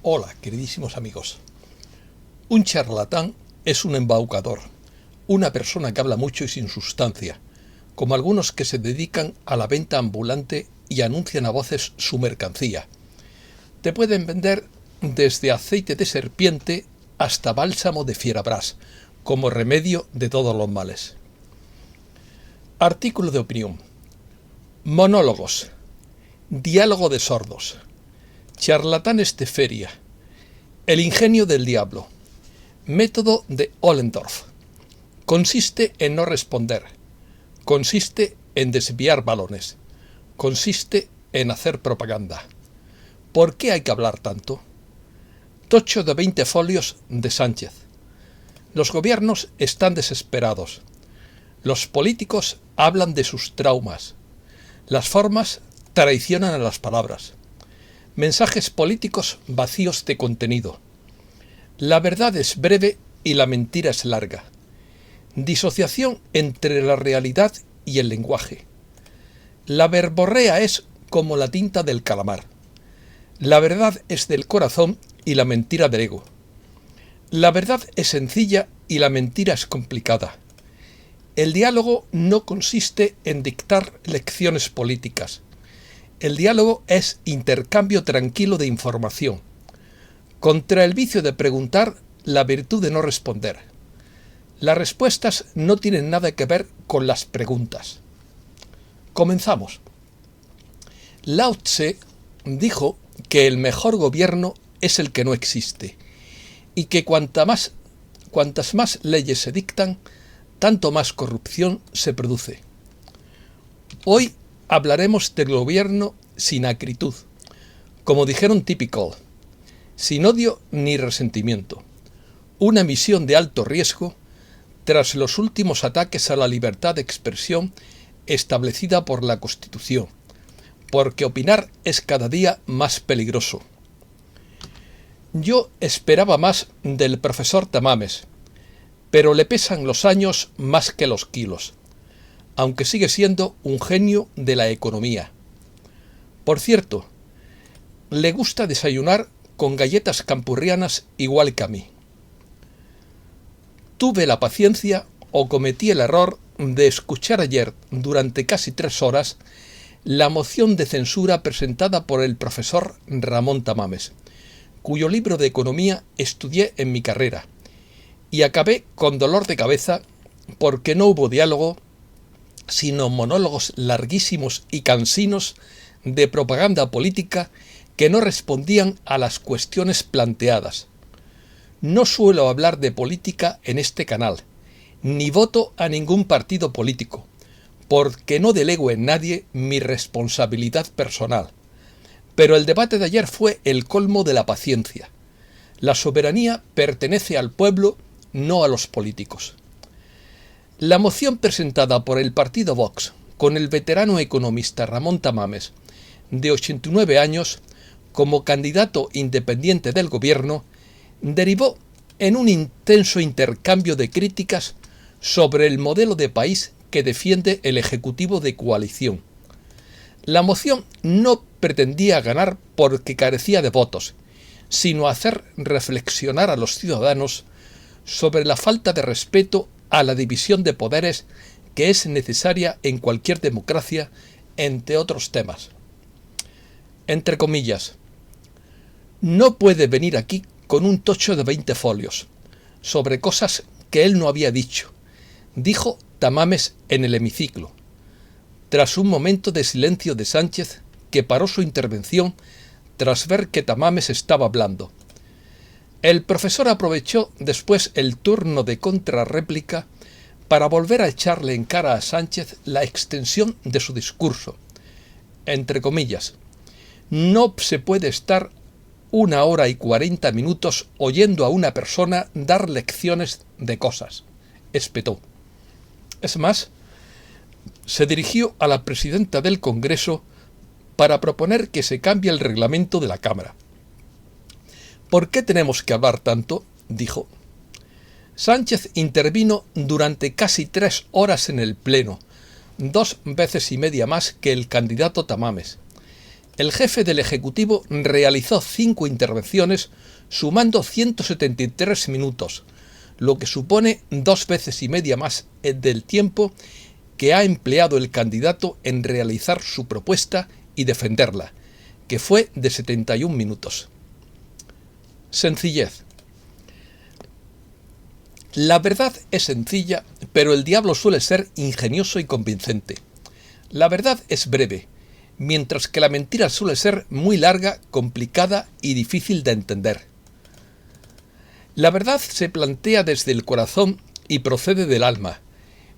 Hola, queridísimos amigos. Un charlatán es un embaucador, una persona que habla mucho y sin sustancia, como algunos que se dedican a la venta ambulante y anuncian a voces su mercancía. Te pueden vender desde aceite de serpiente hasta bálsamo de fierabrás, como remedio de todos los males. Artículo de opinión. Monólogos. Diálogo de sordos. Charlatanes de feria. El ingenio del diablo. Método de Ollendorf. Consiste en no responder. Consiste en desviar balones. Consiste en hacer propaganda. ¿Por qué hay que hablar tanto? Tocho de 20 folios de Sánchez. Los gobiernos están desesperados. Los políticos hablan de sus traumas. Las formas traicionan a las palabras. Mensajes políticos vacíos de contenido. La verdad es breve y la mentira es larga. Disociación entre la realidad y el lenguaje. La verborrea es como la tinta del calamar. La verdad es del corazón y la mentira del ego. La verdad es sencilla y la mentira es complicada. El diálogo no consiste en dictar lecciones políticas. El diálogo es intercambio tranquilo de información. Contra el vicio de preguntar, la virtud de no responder. Las respuestas no tienen nada que ver con las preguntas. Comenzamos. Lao Tse dijo que el mejor gobierno es el que no existe y que cuantas más leyes se dictan, tanto más corrupción se produce. Hoy hablaremos del gobierno sin acritud, como dijeron Typical, sin odio ni resentimiento. Una misión de alto riesgo tras los últimos ataques a la libertad de expresión establecida por la Constitución, porque opinar es cada día más peligroso. Yo esperaba más del profesor Tamames, pero le pesan los años más que los kilos, aunque sigue siendo un genio de la economía. Por cierto, le gusta desayunar con galletas campurrianas igual que a mí. Tuve la paciencia o cometí el error de escuchar ayer durante casi 3 horas la moción de censura presentada por el profesor Ramón Tamames, cuyo libro de economía estudié en mi carrera, y acabé con dolor de cabeza porque no hubo diálogo, sino monólogos larguísimos y cansinos de propaganda política que no respondían a las cuestiones planteadas. No suelo hablar de política en este canal, ni voto a ningún partido político, porque no delego en nadie mi responsabilidad personal. Pero el debate de ayer fue el colmo de la paciencia. La soberanía pertenece al pueblo, no a los políticos. La moción presentada por el partido Vox con el veterano economista Ramón Tamames, de 89 años, como candidato independiente del gobierno, derivó en un intenso intercambio de críticas sobre el modelo de país que defiende el Ejecutivo de coalición. La moción no pretendía ganar porque carecía de votos, sino hacer reflexionar a los ciudadanos sobre la falta de respeto a la división de poderes que es necesaria en cualquier democracia, entre otros temas. Entre comillas, no puede venir aquí con un tocho de 20 folios sobre cosas que él no había dicho, dijo Tamames en el hemiciclo, tras un momento de silencio de Sánchez, que paró su intervención tras ver que Tamames estaba hablando. El profesor aprovechó después el turno de contrarréplica para volver a echarle en cara a Sánchez la extensión de su discurso. Entre comillas, no se puede estar 1 hora y 40 minutos oyendo a una persona dar lecciones de cosas, espetó. Es más, se dirigió a la presidenta del Congreso para proponer que se cambie el reglamento de la Cámara. ¿Por qué tenemos que hablar tanto?, dijo. Sánchez intervino durante casi 3 horas en el Pleno, 2 veces y media más que el candidato Tamames, el jefe del Ejecutivo realizó 5 intervenciones sumando 173 minutos, lo que supone 2 veces y media más del tiempo que ha empleado el candidato en realizar su propuesta y defenderla, que fue de 71 minutos. Sencillez. La verdad es sencilla, pero el diablo suele ser ingenioso y convincente. La verdad es breve, mientras que la mentira suele ser muy larga, complicada y difícil de entender. La verdad se plantea desde el corazón y procede del alma,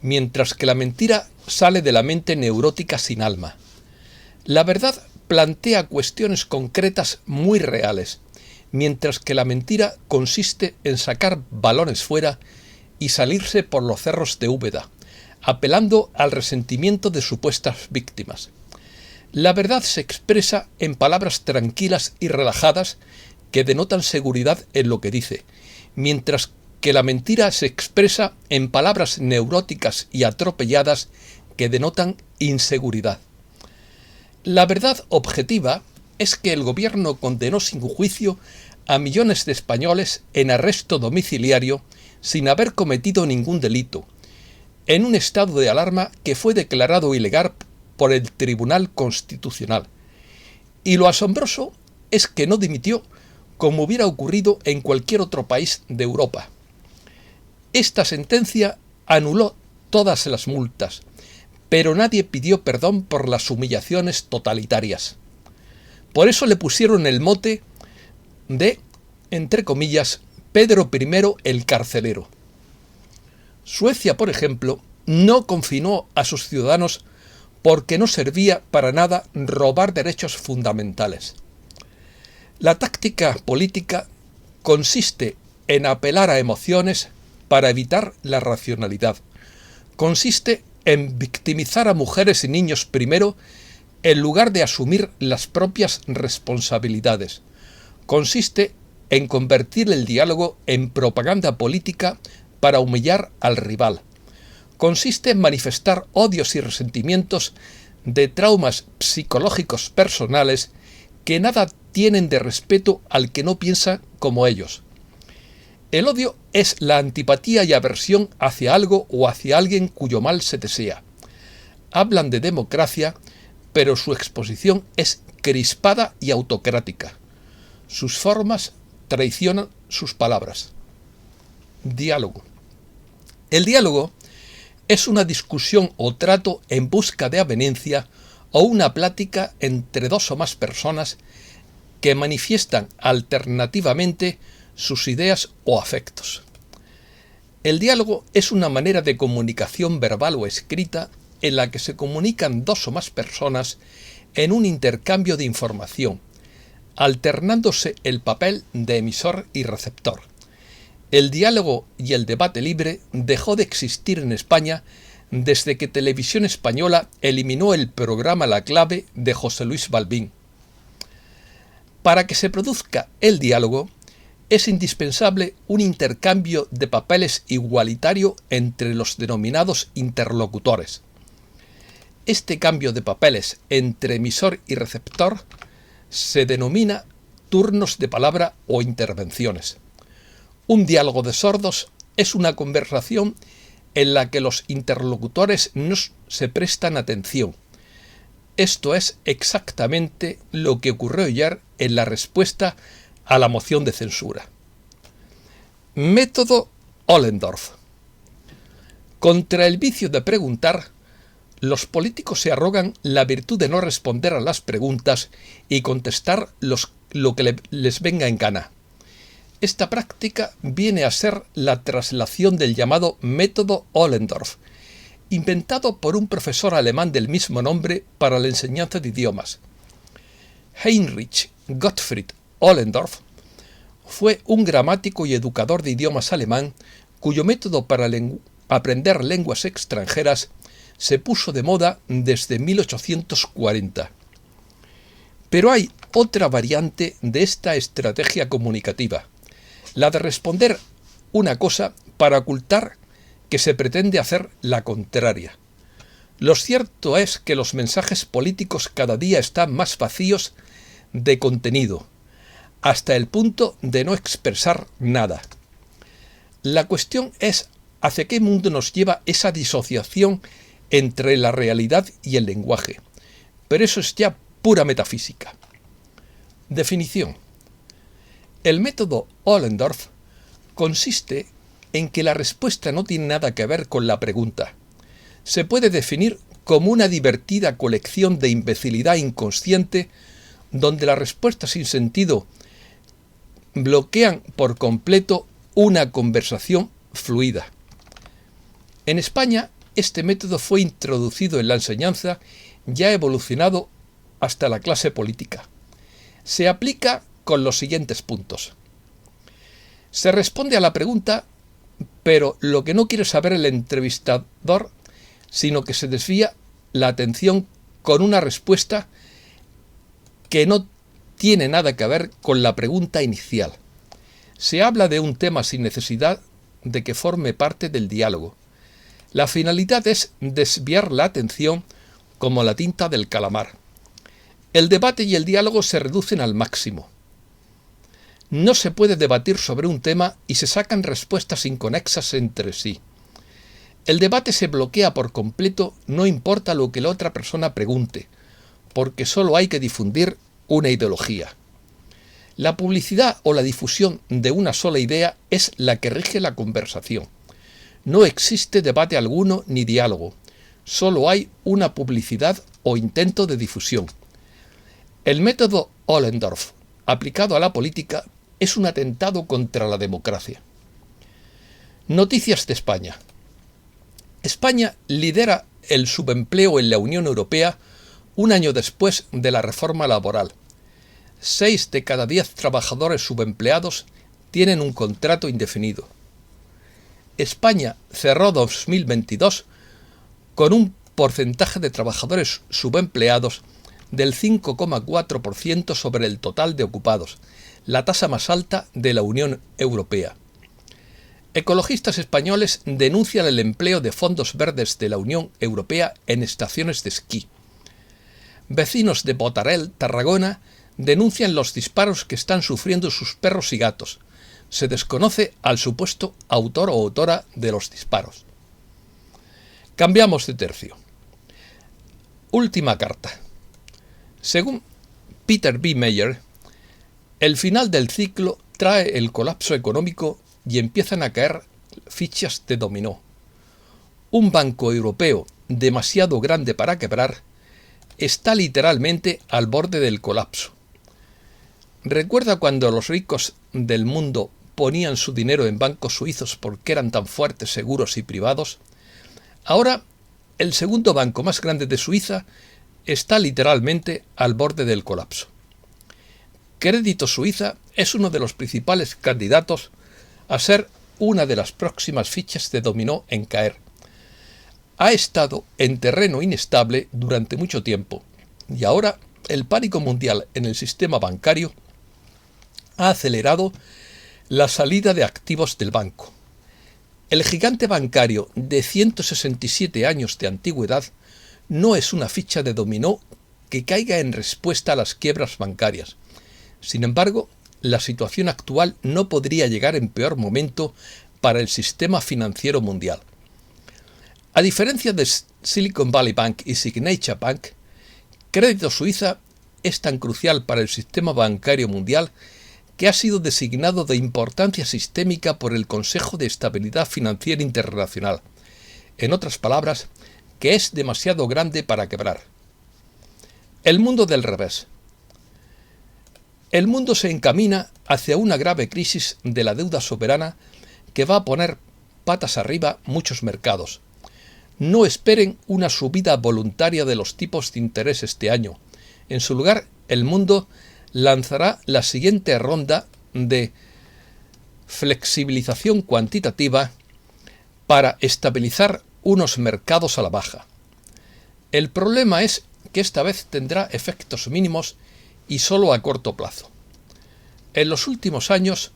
mientras que la mentira sale de la mente neurótica sin alma. La verdad plantea cuestiones concretas muy reales, mientras que la mentira consiste en sacar balones fuera y salirse por los cerros de Úbeda, apelando al resentimiento de supuestas víctimas. La verdad se expresa en palabras tranquilas y relajadas que denotan seguridad en lo que dice, mientras que la mentira se expresa en palabras neuróticas y atropelladas que denotan inseguridad. La verdad objetiva es que el gobierno condenó sin juicio a millones de españoles en arresto domiciliario sin haber cometido ningún delito, en un estado de alarma que fue declarado ilegal por el Tribunal Constitucional. Y lo asombroso es que no dimitió como hubiera ocurrido en cualquier otro país de Europa. Esta sentencia anuló todas las multas, pero nadie pidió perdón por las humillaciones totalitarias. Por eso le pusieron el mote de, entre comillas, Pedro I el Carcelero. Suecia, por ejemplo, no confinó a sus ciudadanos porque no servía para nada robar derechos fundamentales. La táctica política consiste en apelar a emociones para evitar la racionalidad. Consiste en victimizar a mujeres y niños primero en lugar de asumir las propias responsabilidades. Consiste en convertir el diálogo en propaganda política para humillar al rival. Consiste en manifestar odios y resentimientos de traumas psicológicos personales que nada tienen de respeto al que no piensa como ellos. El odio es la antipatía y aversión hacia algo o hacia alguien cuyo mal se desea. Hablan de democracia, pero su exposición es crispada y autocrática. Sus formas traicionan sus palabras. Diálogo. El diálogo es una discusión o trato en busca de aveniencia o una plática entre 2 o más personas que manifiestan alternativamente sus ideas o afectos. El diálogo es una manera de comunicación verbal o escrita en la que se comunican 2 o más personas en un intercambio de información, alternándose el papel de emisor y receptor. El diálogo y el debate libre dejó de existir en España desde que Televisión Española eliminó el programa La Clave de José Luis Balbín. Para que se produzca el diálogo, es indispensable un intercambio de papeles igualitario entre los denominados interlocutores. Este cambio de papeles entre emisor y receptor se denomina turnos de palabra o intervenciones. Un diálogo de sordos es una conversación en la que los interlocutores no se prestan atención. Esto es exactamente lo que ocurrió ayer en la respuesta a la moción de censura. Método Ollendorf. Contra el vicio de preguntar, los políticos se arrogan la virtud de no responder a las preguntas y contestar lo que les venga en gana. Esta práctica viene a ser la traslación del llamado método Ollendorf, inventado por un profesor alemán del mismo nombre para la enseñanza de idiomas. Heinrich Gottfried Ollendorf fue un gramático y educador de idiomas alemán cuyo método para aprender lenguas extranjeras se puso de moda desde 1840. Pero hay otra variante de esta estrategia comunicativa, la de responder una cosa para ocultar que se pretende hacer la contraria. Lo cierto es que los mensajes políticos cada día están más vacíos de contenido, hasta el punto de no expresar nada. La cuestión es hacia qué mundo nos lleva esa disociación entre la realidad y el lenguaje, pero eso es ya pura metafísica. Definición. El método Ollendorff consiste en que la respuesta no tiene nada que ver con la pregunta. Se puede definir como una divertida colección de imbecilidad inconsciente donde las respuestas sin sentido bloquean por completo una conversación fluida. En España, este método fue introducido en la enseñanza y ha evolucionado hasta la clase política. Se aplica con los siguientes puntos. Se responde a la pregunta, pero lo que no quiere saber el entrevistador, sino que se desvía la atención con una respuesta que no tiene nada que ver con la pregunta inicial. Se habla de un tema sin necesidad de que forme parte del diálogo. La finalidad es desviar la atención como la tinta del calamar. El debate y el diálogo se reducen al máximo. No se puede debatir sobre un tema y se sacan respuestas inconexas entre sí. El debate se bloquea por completo, no importa lo que la otra persona pregunte, porque solo hay que difundir una ideología. La publicidad o la difusión de una sola idea es la que rige la conversación. No existe debate alguno ni diálogo, solo hay una publicidad o intento de difusión. El método Ollendorff, aplicado a la política, es un atentado contra la democracia. Noticias de España. España lidera el subempleo en la Unión Europea un año después de la reforma laboral. 6 de cada 10 trabajadores subempleados tienen un contrato indefinido. España cerró 2022 con un porcentaje de trabajadores subempleados del 5,4% sobre el total de ocupados, la tasa más alta de la Unión Europea. Ecologistas españoles denuncian el empleo de fondos verdes de la Unión Europea en estaciones de esquí. Vecinos de Botarel, Tarragona, denuncian los disparos que están sufriendo sus perros y gatos. Se desconoce al supuesto autor o autora de los disparos. Cambiamos de tercio. Última carta. Según Peter B. Meyer, el final del ciclo trae el colapso económico y empiezan a caer fichas de dominó. Un banco europeo demasiado grande para quebrar está literalmente al borde del colapso. ¿Recuerda cuando los ricos del mundo ponían su dinero en bancos suizos porque eran tan fuertes, seguros y privados? Ahora, el segundo banco más grande de Suiza está literalmente al borde del colapso. Crédito Suiza es uno de los principales candidatos a ser una de las próximas fichas de dominó en caer. Ha estado en terreno inestable durante mucho tiempo y ahora el pánico mundial en el sistema bancario ha acelerado la salida de activos del banco. El gigante bancario de 167 años de antigüedad no es una ficha de dominó que caiga en respuesta a las quiebras bancarias. Sin embargo, la situación actual no podría llegar en peor momento para el sistema financiero mundial. A diferencia de Silicon Valley Bank y Signature Bank, Crédito Suiza es tan crucial para el sistema bancario mundial que ha sido designado de importancia sistémica por el Consejo de Estabilidad Financiera Internacional. En otras palabras, que es demasiado grande para quebrar. El mundo del revés. El mundo se encamina hacia una grave crisis de la deuda soberana que va a poner patas arriba muchos mercados. No esperen una subida voluntaria de los tipos de interés este año. En su lugar, el mundo lanzará la siguiente ronda de flexibilización cuantitativa para estabilizar unos mercados a la baja. El problema es que esta vez tendrá efectos mínimos y solo a corto plazo. En los últimos años,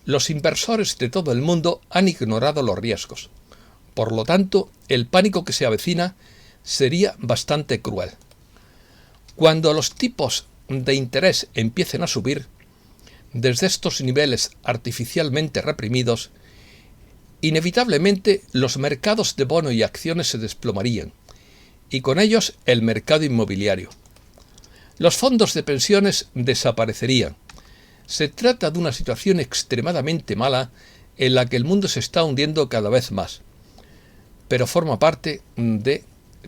los inversores de todo el mundo han ignorado los riesgos. Por lo tanto, el pánico que se avecina sería bastante cruel. Cuando los tipos de interés empiecen a subir, desde estos niveles artificialmente reprimidos, inevitablemente los mercados de bono y acciones se desplomarían, y con ellos el mercado inmobiliario. Los fondos de pensiones desaparecerían. Se trata de una situación extremadamente mala en la que el mundo se está hundiendo cada vez más, pero forma parte del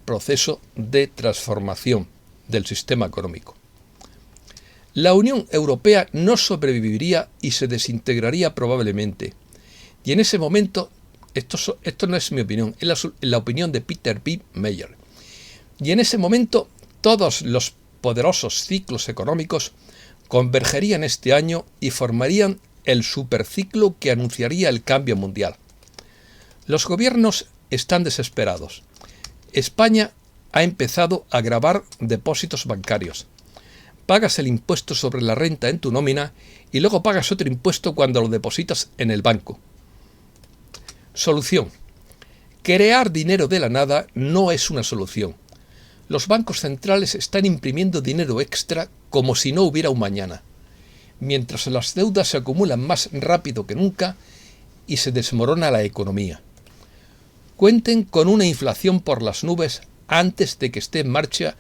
proceso de transformación del sistema económico. La Unión Europea no sobreviviría y se desintegraría probablemente. Y en ese momento, esto no es mi opinión, es la opinión de Peter B. Meyer. Y en ese momento, todos los poderosos ciclos económicos convergerían este año y formarían el superciclo que anunciaría el cambio mundial. Los gobiernos están desesperados. España ha empezado a gravar depósitos bancarios. Pagas el impuesto sobre la renta en tu nómina y luego pagas otro impuesto cuando lo depositas en el banco. Solución. Crear dinero de la nada no es una solución. Los bancos centrales están imprimiendo dinero extra como si no hubiera un mañana, mientras las deudas se acumulan más rápido que nunca y se desmorona la economía. Cuenten con una inflación por las nubes antes de que esté en marcha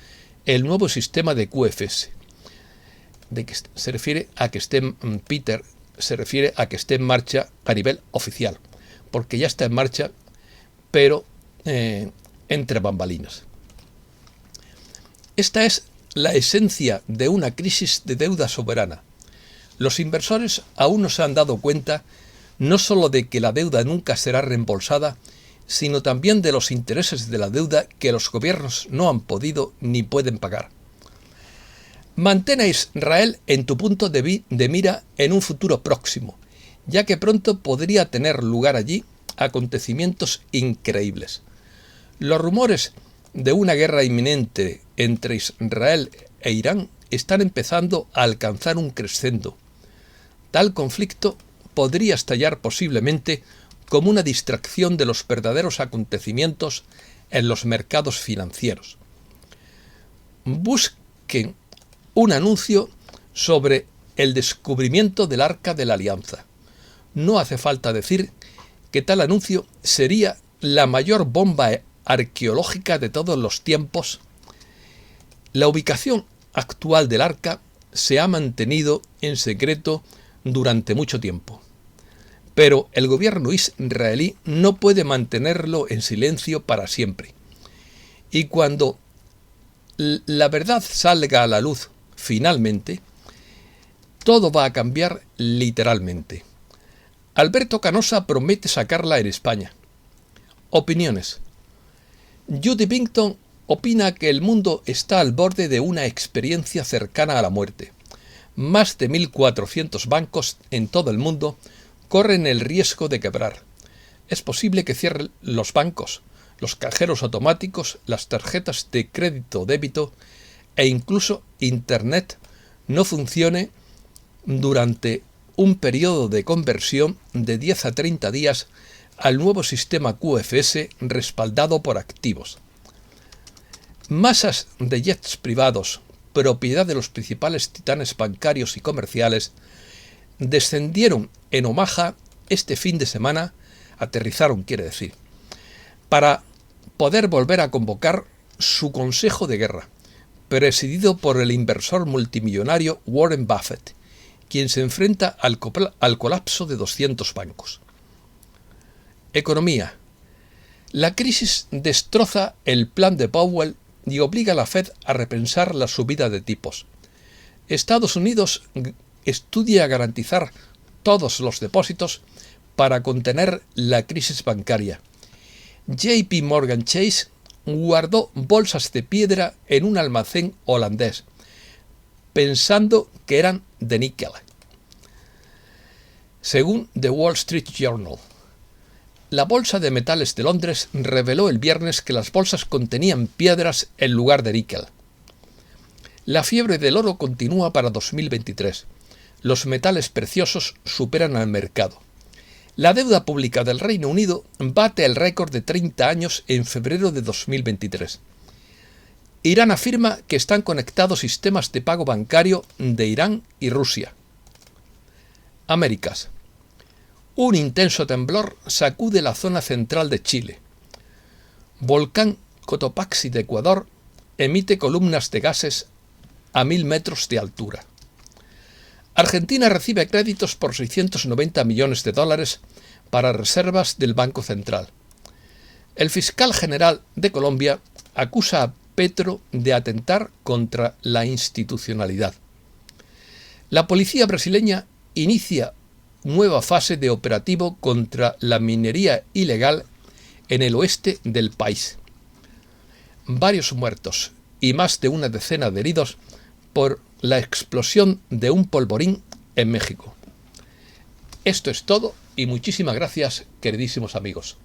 el nuevo sistema de QFS. Peter se refiere a que esté en marcha a nivel oficial, porque ya está en marcha, pero entre bambalinas. Esta es la esencia de una crisis de deuda soberana. Los inversores aún no se han dado cuenta no solo de que la deuda nunca será reembolsada, sino también de los intereses de la deuda que los gobiernos no han podido ni pueden pagar. Mantén a Israel en tu punto de mira en un futuro próximo, ya que pronto podría tener lugar allí acontecimientos increíbles. Los rumores de una guerra inminente entre Israel e Irán están empezando a alcanzar un crescendo. Tal conflicto podría estallar posiblemente como una distracción de los verdaderos acontecimientos en los mercados financieros. Busquen un anuncio sobre el descubrimiento del Arca de la Alianza. No hace falta decir que tal anuncio sería la mayor bomba arqueológica de todos los tiempos. La ubicación actual del Arca se ha mantenido en secreto durante mucho tiempo, pero el gobierno israelí no puede mantenerlo en silencio para siempre. Y cuando la verdad salga a la luz finalmente, todo va a cambiar literalmente. Alberto Canosa promete sacarla en España. Opiniones. Judy Bington opina que el mundo está al borde de una experiencia cercana a la muerte. Más de 1.400 bancos en todo el mundo corren el riesgo de quebrar. Es posible que cierren los bancos, los cajeros automáticos, las tarjetas de crédito o débito e incluso Internet no funcione durante un periodo de conversión de 10 a 30 días al nuevo sistema QFS respaldado por activos. Masas de jets privados, propiedad de los principales titanes bancarios y comerciales, descendieron en Omaha este fin de semana, aterrizaron quiere decir, para poder volver a convocar su consejo de guerra, presidido por el inversor multimillonario Warren Buffett, quien se enfrenta al colapso de 200 bancos. Economía. La crisis destroza el plan de Powell y obliga a la Fed a repensar la subida de tipos. Estados Unidos estudia garantizar todos los depósitos para contener la crisis bancaria. JP Morgan Chase guardó bolsas de piedra en un almacén holandés, pensando que eran de níquel. Según The Wall Street Journal, la Bolsa de Metales de Londres reveló el viernes que las bolsas contenían piedras en lugar de níquel. La fiebre del oro continúa para 2023. Los metales preciosos superan al mercado. La deuda pública del Reino Unido bate el récord de 30 años en febrero de 2023. Irán afirma que están conectados sistemas de pago bancario de Irán y Rusia. Américas. Un intenso temblor sacude la zona central de Chile. Volcán Cotopaxi de Ecuador emite columnas de gases a 1000 metros de altura. Argentina recibe créditos por 690 millones de dólares para reservas del Banco Central. El fiscal general de Colombia acusa a Petro de atentar contra la institucionalidad. La policía brasileña inicia nueva fase de operativo contra la minería ilegal en el oeste del país. Varios muertos y más de una decena de heridos por la explosión de un polvorín en México. Esto es todo y muchísimas gracias, queridísimos amigos.